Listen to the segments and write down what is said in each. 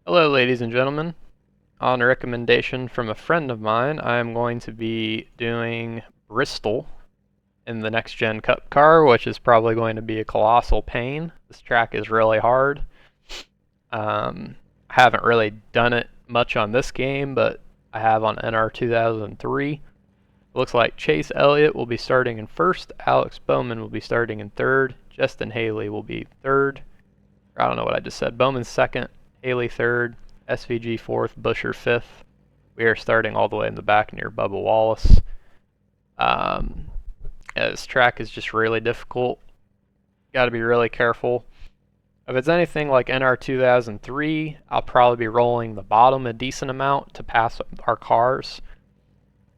Hello, ladies and gentlemen. On a recommendation from a friend of mine, I am going to be doing Bristol in the Nextgen Cup car, which is probably going to be a colossal pain. This track is really hard. I haven't really done it much on this game, but I have on NR 2003. It looks like Chase Elliott will be starting in first, Alex Bowman will be starting in third, Justin Haley will be third. I don't know what I just said. Bowman's second, Haley third, SVG fourth, Busher fifth. We are starting all the way in the back near Bubba Wallace. This track is just really difficult. Got to be really careful. If it's anything like NR 2003, I'll probably be rolling the bottom a decent amount to pass our cars.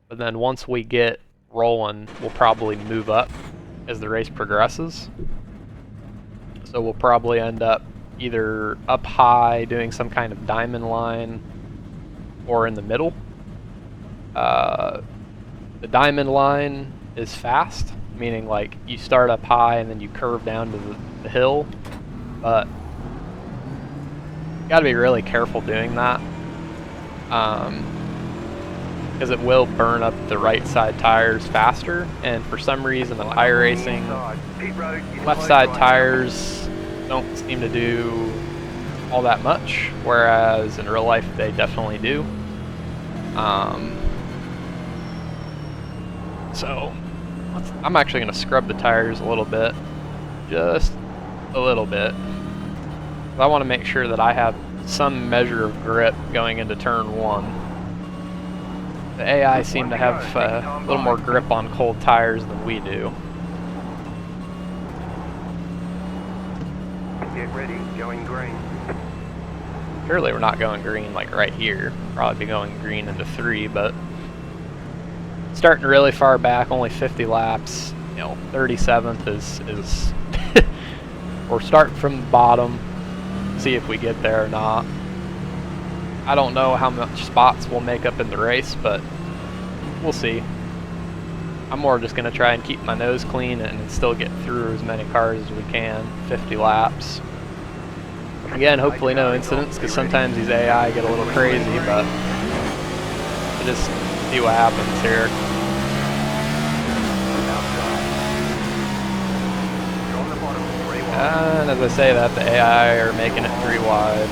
But then once we get rolling, we'll probably move up as the race progresses. So we'll probably end up either up high doing some kind of diamond line or in the middle. The diamond line is fast, meaning like you start up high and then you curve down to the hill, but you gotta be really careful doing that because it will burn up the right side tires faster, and for some reason in iRacing, left side tires don't seem to do all that much, whereas in real life they definitely do. So I'm actually going to scrub the tires a little bit, just a little bit. I want to make sure that I have some measure of grip going into turn one. The AI seem to have a little more grip on cold tires than we do. Get ready, going green. Surely we're not going green like right here. Probably be going green into 3, but starting really far back, only 50 laps. 37th is we're starting from the bottom. See if we get there or not. I don't know how much spots we'll make up in the race, but we'll see. I'm more just going to try and keep my nose clean and still get through as many cars as we can, 50 laps. Again, hopefully no incidents, because sometimes these AI get a little crazy, but we'll just see what happens here. And as I say that, the AI are making it 3 wide.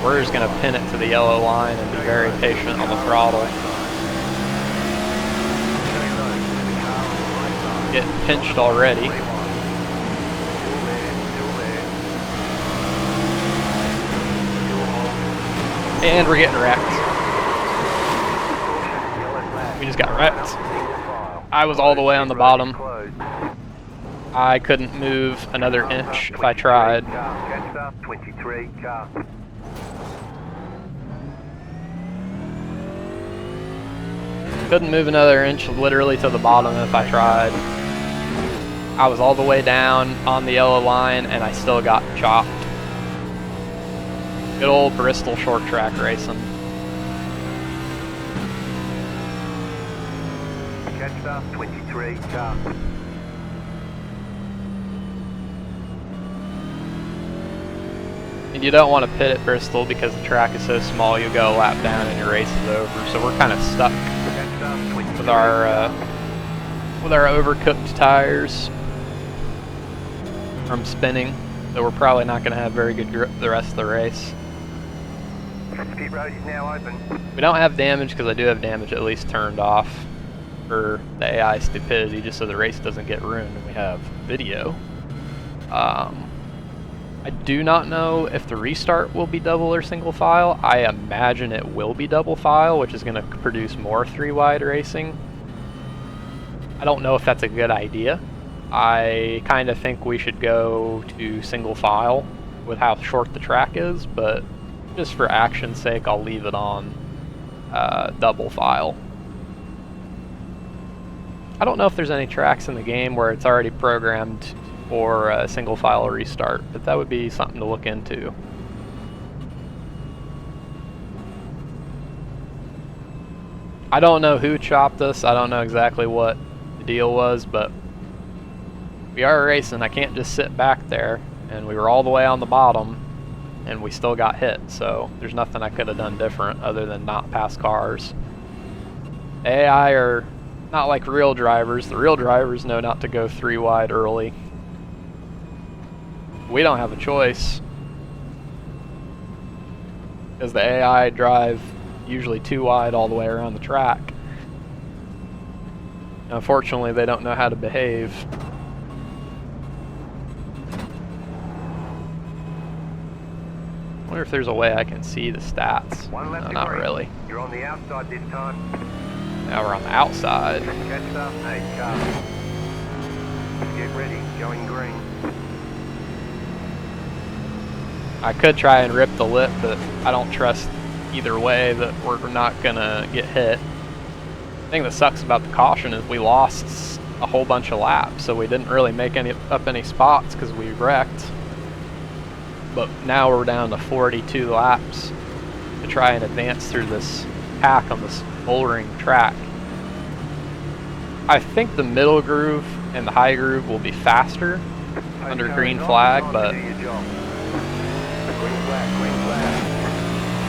We're just going to pin it to the yellow line and be very patient on the throttle. Getting pinched already. And we're getting wrecked. We just got wrecked. I was all the way on the bottom. I couldn't move another inch if I tried. Couldn't move another inch literally to the bottom if I tried. I was all the way down on the yellow line and I still got chopped. Good old Bristol short track racing. Catch up, 23, car. And you don't want to pit at Bristol because the track is so small, you'll go a lap down and your race is over. So we're kind of stuck with our overcooked tires from spinning. So we're probably not going to have very good grip the rest of the race. Pit road is now open. We don't have damage because I do have damage at least turned off for the AI stupidity, just so the race doesn't get ruined and we have video. I do not know if the restart will be double or single file. I imagine it will be double file, which is going to produce more 3 wide racing. I don't know if that's a good idea. I kind of think we should go to single file with how short the track is, but just for action's sake, I'll leave it on double file. I don't know if there's any tracks in the game where it's already programmed for a single file restart, but that would be something to look into. I don't know who chopped us. I don't know exactly what the deal was, but We are racing. I can't just sit back there. And we were all the way on the bottom, and we still got hit. So there's nothing I could have done different other than not pass cars. AI are not like real drivers. The real drivers know not to go 3 wide early. We don't have a choice, because the AI drive usually 2 wide all the way around the track. Unfortunately, they don't know how to behave. I wonder if there's a way I can see the stats. One left No, to not green. really. You're on the outside this time. Now we're on the outside. Catch up, 8 cars. Get ready, going green. I could try and rip the lip, but I don't trust either way that we're not gonna get hit. The thing that sucks about the caution is we lost a whole bunch of laps, so we didn't really make any spots because we wrecked. But now we're down to 42 laps to try and advance through this pack on this bouldering track. I think the middle groove and the high groove will be faster under green flag, but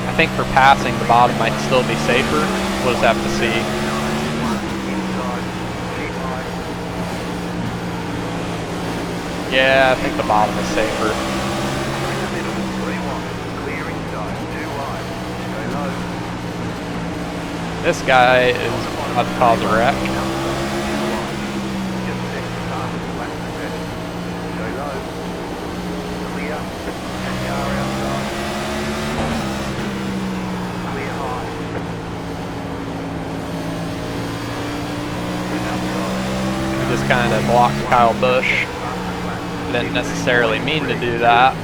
I think for passing, the bottom might still be safer. We'll just have to see. Yeah, I think the bottom is safer. This guy is about to cause a wreck. Just kind of blocked Kyle Busch. Didn't necessarily mean to do that.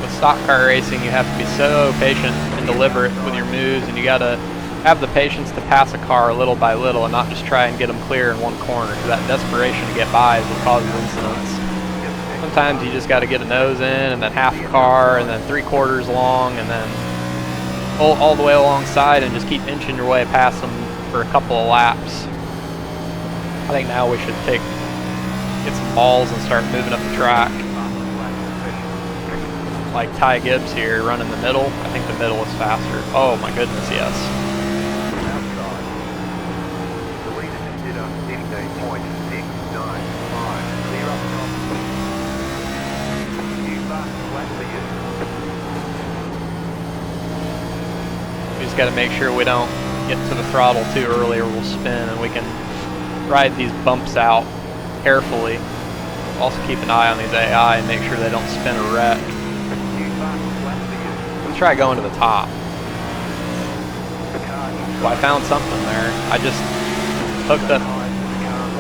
With stock car racing, you have to be so patient and deliberate with your moves, and you gotta have the patience to pass a car little by little and not just try and get them clear in one corner, because that desperation to get by is what causes incidents. Sometimes you just got to get a nose in, and then half a car, and then 3/4 long, and then all the way alongside, and just keep inching your way past them for a couple of laps. I think now we should get some balls and start moving up the track. Like Ty Gibbs here, running the middle. I think the middle is faster. Oh my goodness, yes. We just got to make sure we don't get to the throttle too early or we'll spin, and we can ride these bumps out carefully. Also keep an eye on these AI and make sure they don't spin or wreck. Let's try going to the top. Well, I found something there. I just hooked up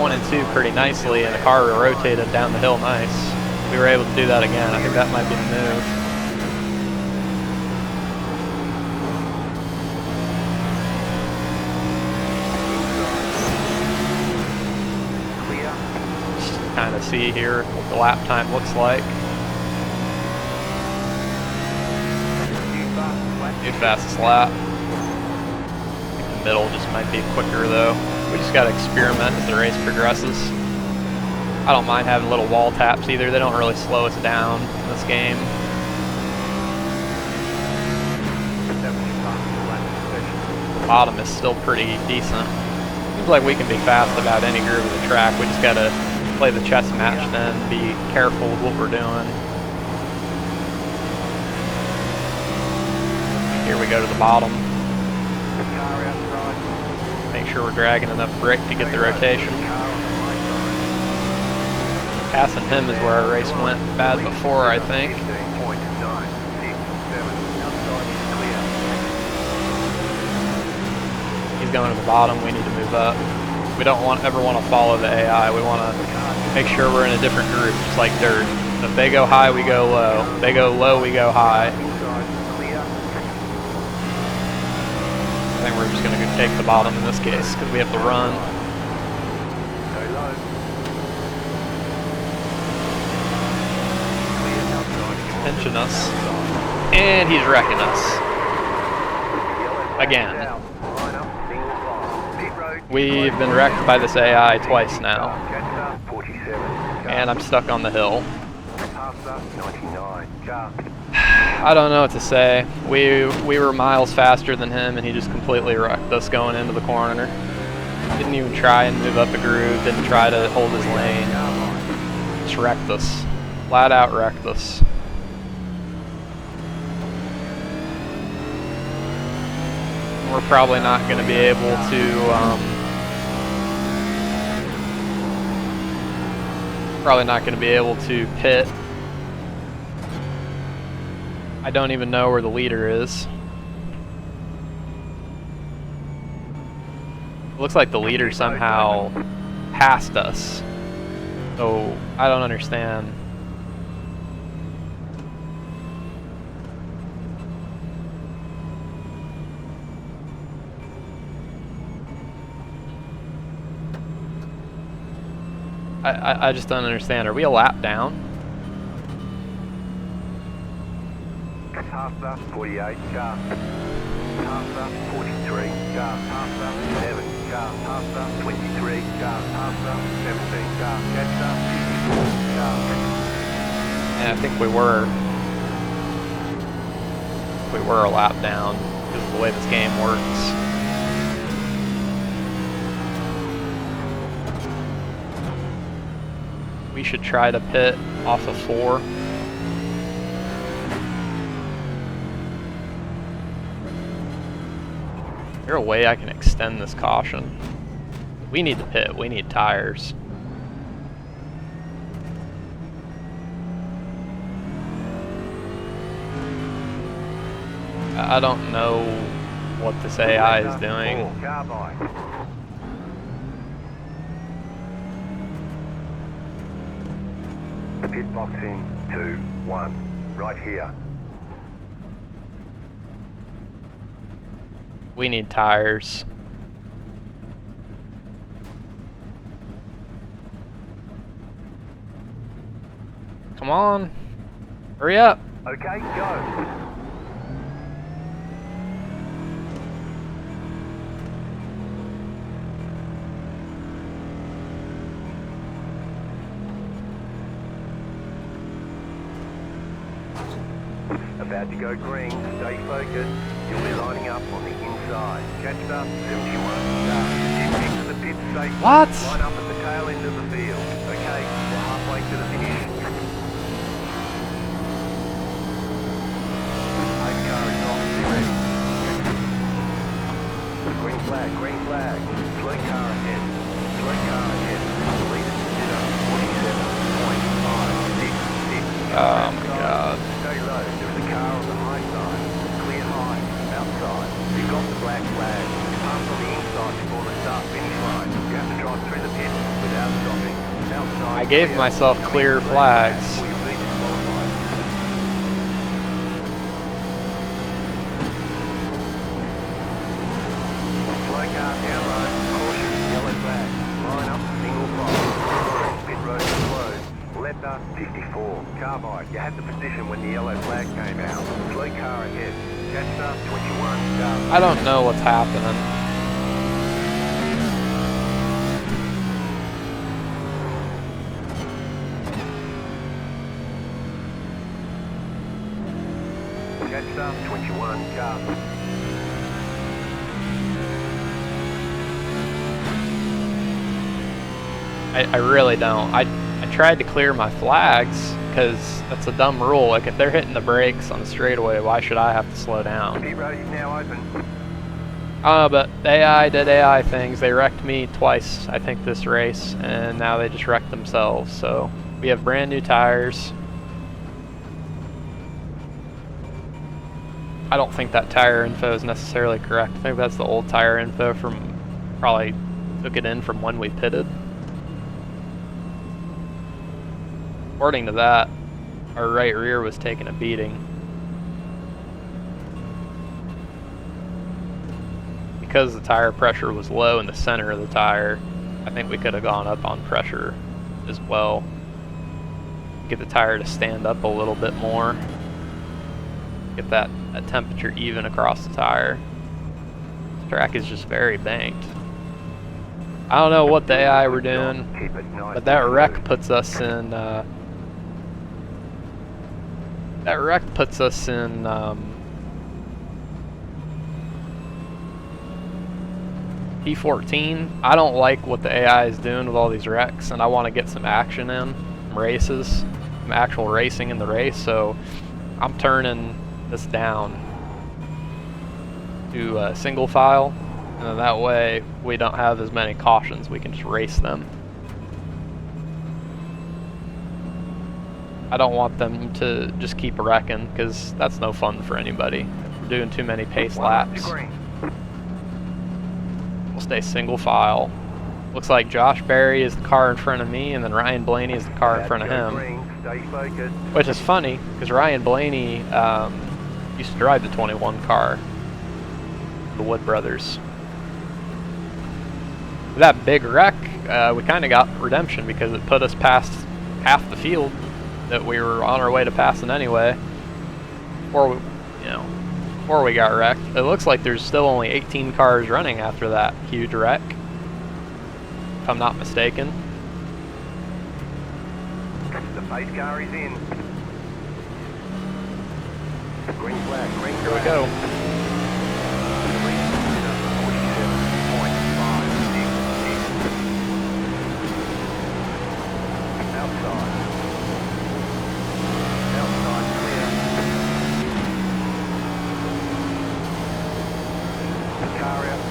1 and 2 pretty nicely, and the car rotated down the hill nice. We were able to do that again. I think that might be the move. Just kind of see here what the lap time looks like. New fastest lap. I think the middle just might be quicker though. We just got to experiment as the race progresses. I don't mind having little wall taps either. They don't really slow us down in this game. The bottom is still pretty decent. Seems like we can be fast about any groove of the track. We just got to play the chess match then, be careful with what we're doing. Here we go to the bottom. Make sure we're dragging enough brake to get the rotation. Passing him is where our race went bad before, I think. He's going to the bottom, we need to move up. We don't ever want to follow the AI, we want to make sure we're in a different group, just like dirt. If they go high, we go low. If they go low, we go high. I think we're just going to take the bottom in this case, because we have to run. pinching us. And he's wrecking us. Again. Line up, single file. Pit road. We've been wrecked by this AI twice now. Catch up, 47. And I'm stuck on the hill. Pass up, 99. Car. I don't know what to say. We were miles faster than him, and he just completely wrecked us going into the corner. Didn't even try and move up a groove, didn't try to hold his lane. Just wrecked us. Flat out wrecked us. We're probably not going to be able to, pit. I don't even know where the leader is. It looks like the leader somehow passed us. So, I don't understand. I just don't understand. Are we a lap down? Pass up, 48. Car. Pass up, 43. Car. Pass up, 7. Car. Pass up, 23. Car. Pass up, 17. Car. Catch up, 54. Car. And I think we were a lap down because of the way this game works. We should try to pit off of 4. Is there a way I can extend this caution? We need to pit, we need tires. I don't know what this AI is doing. Car by. Pit box in 2, 1, right here. We need tires. Come on. Hurry up. Okay, go. About to go green, stay focused. You'll be lining up on the inside. Catch up, 71. Get into the pit safe. What? Line up at the tail end of the field. Okay, we're halfway to the finish. Pace car is off, be ready. Green flag, green flag. Slow car ahead. Slow car ahead. The leader consider 47.566. Oh my god. Stay low. There's a car on the high side. Clear high. Outside. You've got the black flag. Pass on the inside before the start finish line. You have to drive through the pit without stopping. Outside. I gave myself clear flags. Before you be disqualified. Slow car down low. Caution. Yellow flag. Line up. Single file. Pit road is closed. Letter 54. Car by. You had the position when the yellow flag came out. Slow car ahead. Catch up 21. Car. I don't know what's happening. Catch up 21. Car. I really don't. I tried to clear my flags because that's a dumb rule. Like if they're hitting the brakes on the straightaway, why should I have to slow down? Pit road is now open. But AI did AI things. They wrecked me twice, I think, this race, and now they just wrecked themselves. So we have brand new tires. I don't think that tire info is necessarily correct. I think that's the old tire info from, probably took it in from when we pitted. According to that, our right rear was taking a beating. Because the tire pressure was low in the center of the tire, I think we could have gone up on pressure as well. Get the tire to stand up a little bit more. get that temperature even across the tire. This track is just very banked. I don't know what the AI were doing, but that wreck puts us in P14. I don't like what the AI is doing with all these wrecks, and I want to get some action in, some races, some actual racing in the race, so I'm turning this down to single file, and then that way we don't have as many cautions, we can just race them. I don't want them to just keep wrecking, because that's no fun for anybody. We're doing too many pace laps. We'll stay single file. Looks like Josh Berry is the car in front of me, and then Ryan Blaney is the car in front of him. Which is funny, because Ryan Blaney used to drive the 21 car, the Wood Brothers. With that big wreck, we kind of got redemption, because it put us past half the field that we were on our way to passing anyway, before we got wrecked. It looks like there's still only 18 cars running after that huge wreck, if I'm not mistaken. The face car is in. Green flag, green Here we go.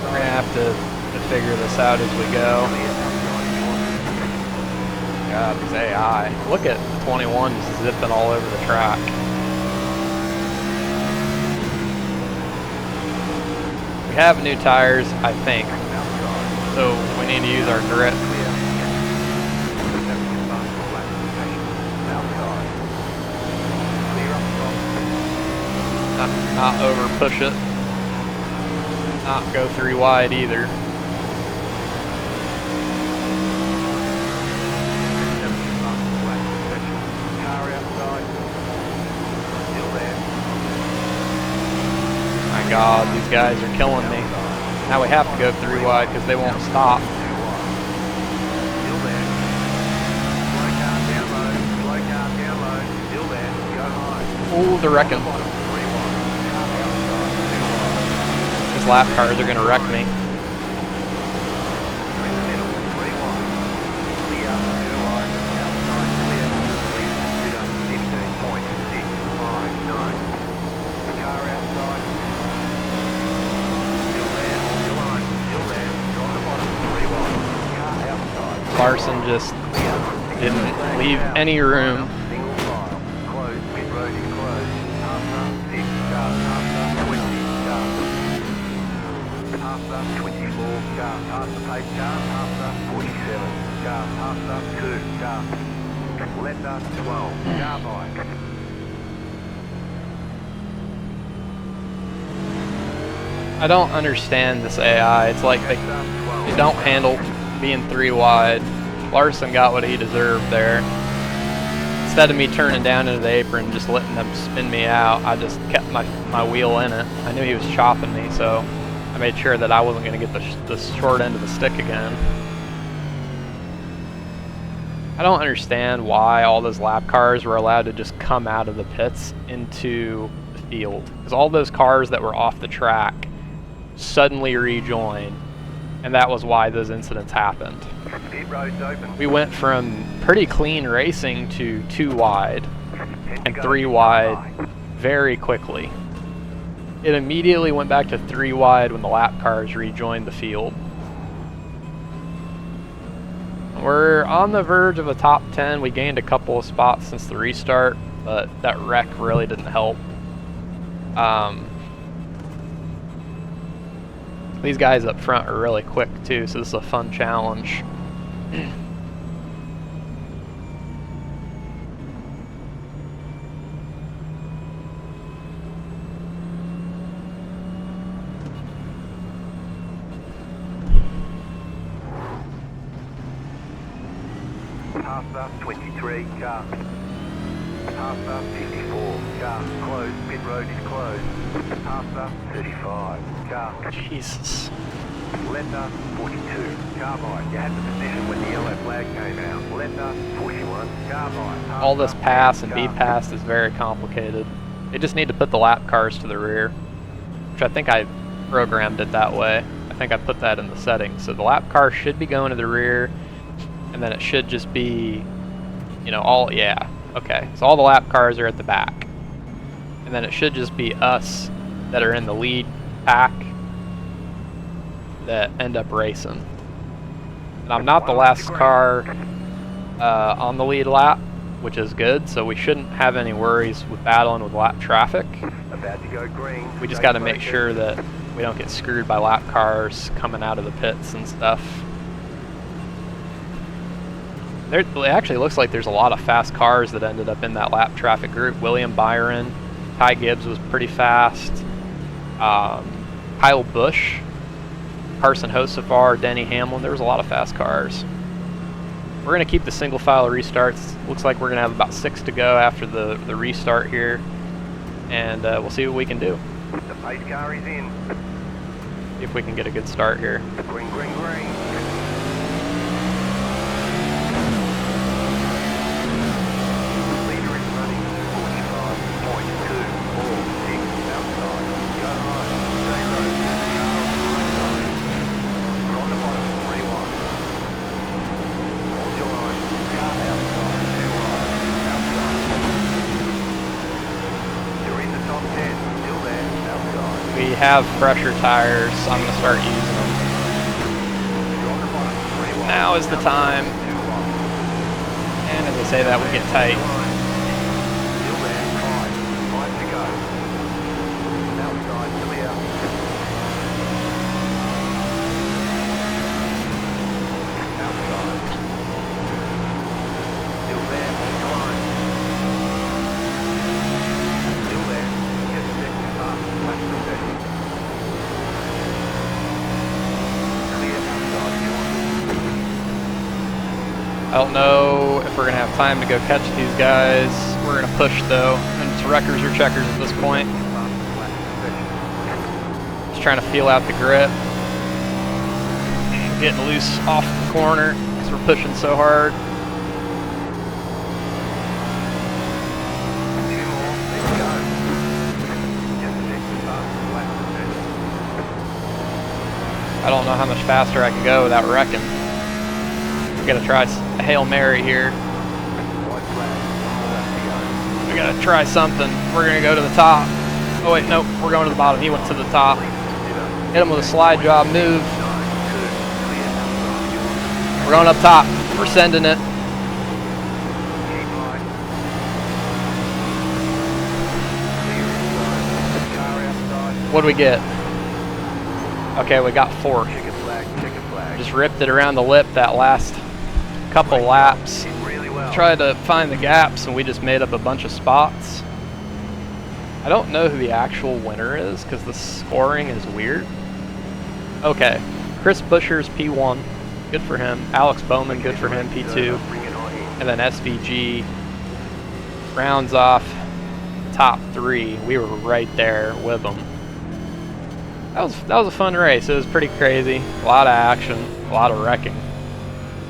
We're gonna have to figure this out as we go. God, these AI. Look at the 21 just zipping all over the track. We have new tires, I think, so we need to use our grip. Not over push it. Not go 3 wide either. My God, these guys are killing me. Now we have to go 3 wide because they won't stop. Ooh, they're wrecking. These lap cars are gonna wreck me. Larson just didn't leave any room. I don't understand this AI. It's like they don't handle being 3 wide. Larson got what he deserved there. Instead of me turning down into the apron and just letting them spin me out, I just kept my wheel in it. I knew he was chopping me, so I made sure that I wasn't going to get the short end of the stick again. I don't understand why all those lap cars were allowed to just come out of the pits into the field. Because all those cars that were off the track suddenly rejoined, and that was why those incidents happened. We went from pretty clean racing to 2 wide and 3 wide very quickly. It immediately went back to 3 wide when the lap cars rejoined the field. We're on the verge of a top 10. We gained a couple of spots since the restart, but that wreck really didn't help. These guys up front are really quick too, so this is a fun challenge. Pasta 23 car. Half-star 54. Car closed. Pit road is closed. Half-star 35. Car. Jesus. Letter 42. Carbide. You had the position when the yellow flag came out. Letter 41. Carbide. All this pass and be passed is very complicated. They just need to put the lap cars to the rear, which I think I programmed it that way. I think I put that in the settings. So the lap car should be going to the rear, and then it should just be, you know, all, yeah, okay. So all the lap cars are at the back. And then it should just be us that are in the lead pack that end up racing. And I'm not the last car on the lead lap, which is good, so we shouldn't have any worries with battling with lap traffic. About to go green. We just got to make sure that we don't get screwed by lap cars coming out of the pits and stuff. It actually looks like there's a lot of fast cars that ended up in that lap traffic group. William Byron, Ty Gibbs was pretty fast. Kyle Busch, Carson Hocevar, Denny Hamlin, there was a lot of fast cars. We're going to keep the single file restarts. Looks like we're going to have about 6 to go after the restart here. And we'll see what we can do. The pace car is in. See if we can get a good start here. Green, green, green. Leader is running 45.246 outside. Go right. Stay low. We're on the bottom. 3-1. Hold your line. Car outside. 2 right. Outside. You're in the top 10. Still there. Outside. We have fresher tires, so I'm going to start using them. You're on the bottom. 3-1. Now is the time. And as I say that, we get tight. Still there. 5 to go. Outside. Clear. Outside. Still there. Come on. Still there. Get the second start. Lap to second. Clear outside. I don't know if we're going to have time to go catch these guys. We're going to push though, and it's wreckers or checkers at this point. Just trying to feel out the grip. Getting loose off the corner because we're pushing so hard. I don't know how much faster I can go without wrecking. We gotta try a Hail Mary here. We gotta try something. We're gonna go to the top. Oh wait, nope, we're going to the bottom. He went to the top. Hit him with a slide job move. We're going up top. We're sending it. What'd we get? Okay, we got 4. Just ripped it around the lip that last couple laps. Tried to find the gaps and we just made up a bunch of spots. I don't know who the actual winner is because the scoring is weird. Okay, Chris Buescher's P1, good for him. Alex Bowman, good for him, P2. And then SVG rounds off top 3. We were right there with them. That was a fun race. It was pretty crazy. A lot of action, a lot of wrecking.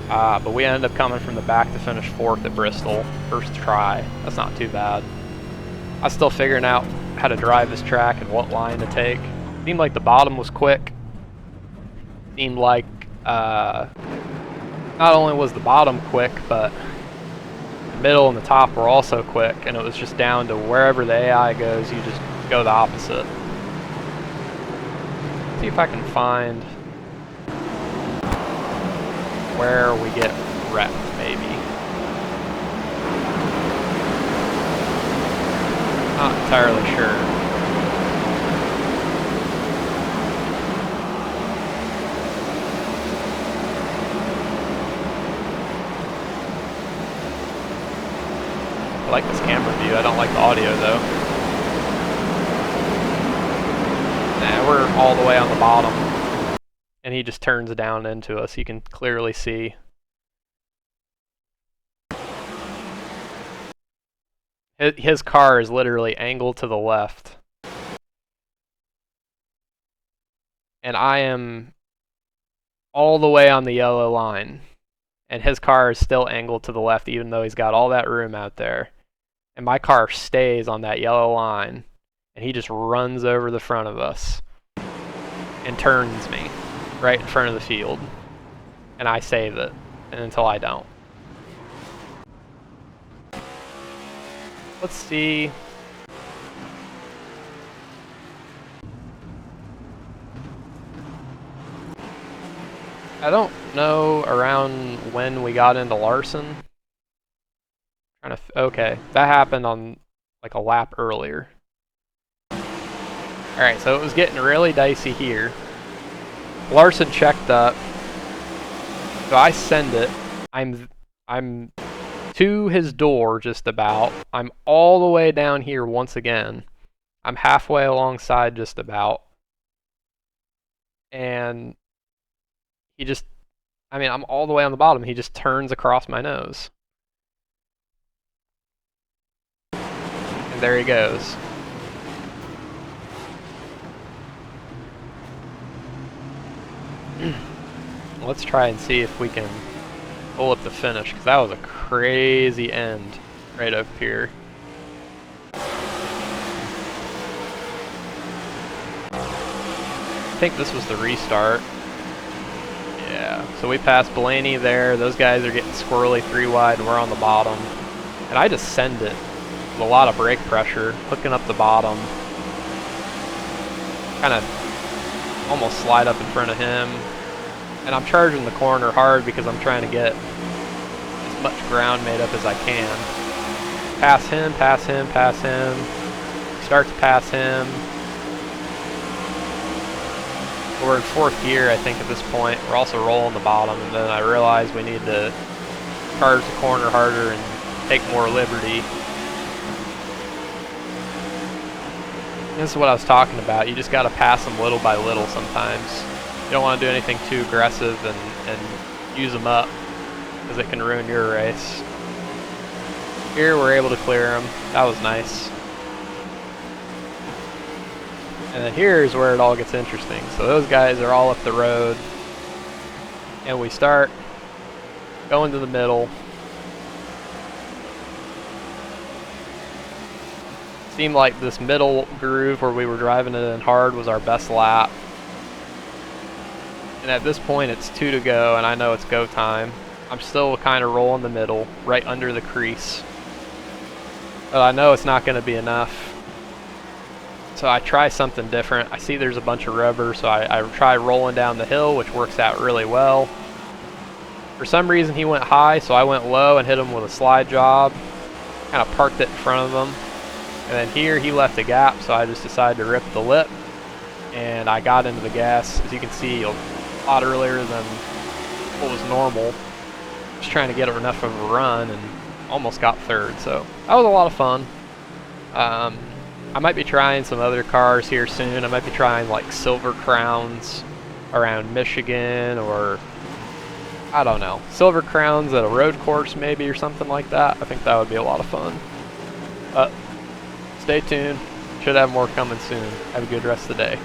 But we ended up coming from the back to finish 4th at Bristol. First try. That's not too bad. I'm still figuring out how to drive this track and what line to take. Seemed like the bottom was quick. Seemed like not only was the bottom quick, but the middle and the top were also quick. And it was just down to wherever the AI goes, you just go the opposite. See if I can find where we get wrecked, maybe. Not entirely sure. I like this camera view. I don't like the audio though. Nah, we're all the way on the bottom. And he just turns down into us. You can clearly see. His car is literally angled to the left. And I am all the way on the yellow line. And his car is still angled to the left even though he's got all that room out there. And my car stays on that yellow line. And he just runs over the front of us. And turns me right in front of the field. And I save it. And until I don't. Let's see. I don't know around when we got into Larson. Okay, that happened on like a lap earlier. Alright, so it was getting really dicey here. Larson checked up. So I send it. I'm to his door just about. I'm all the way down here once again. I'm halfway alongside just about. And he just, I'm all the way on the bottom. He just turns across my nose. And there he goes. Let's try and see if we can pull up the finish, because that was a crazy end right up here. I think this was the restart. Yeah, so we passed Blaney there. Those guys are getting squirrely 3 wide, and we're on the bottom. And I just send it with a lot of brake pressure, hooking up the bottom. Kind of almost slide up in front of him. And I'm charging the corner hard because I'm trying to get as much ground made up as I can. Pass him, pass him, pass him. Start to pass him. We're in 4th gear, I think, at this point. We're also rolling the bottom, and then I realized we need to charge the corner harder and take more liberty. This is what I was talking about. You just got to pass them little by little sometimes. You don't want to do anything too aggressive and use them up, because it can ruin your race. Here we're able to clear them. That was nice. And then here's where it all gets interesting. So those guys are all up the road. And we start going to the middle. Seemed like this middle groove where we were driving it in hard was our best lap. And at this point it's 2 to go, and I know it's go time. I'm still kind of rolling the middle, right under the crease. But I know it's not going to be enough. So I try something different. I see there's a bunch of rubber, so I try rolling down the hill, which works out really well. For some reason he went high, so I went low and hit him with a slide job. Kind of parked it in front of him. And then here he left a gap, so I just decided to rip the lip. And I got into the gas, as you can see, a lot earlier than what was normal. Just trying to get enough of a run, and almost got 3rd. So that was a lot of fun. I might be trying some other cars here soon. I might be trying like Silver Crowns around Michigan, or I don't know, Silver Crowns at a road course maybe, or something like that. I think that would be a lot of fun. But stay tuned. Should have more coming soon. Have a good rest of the day.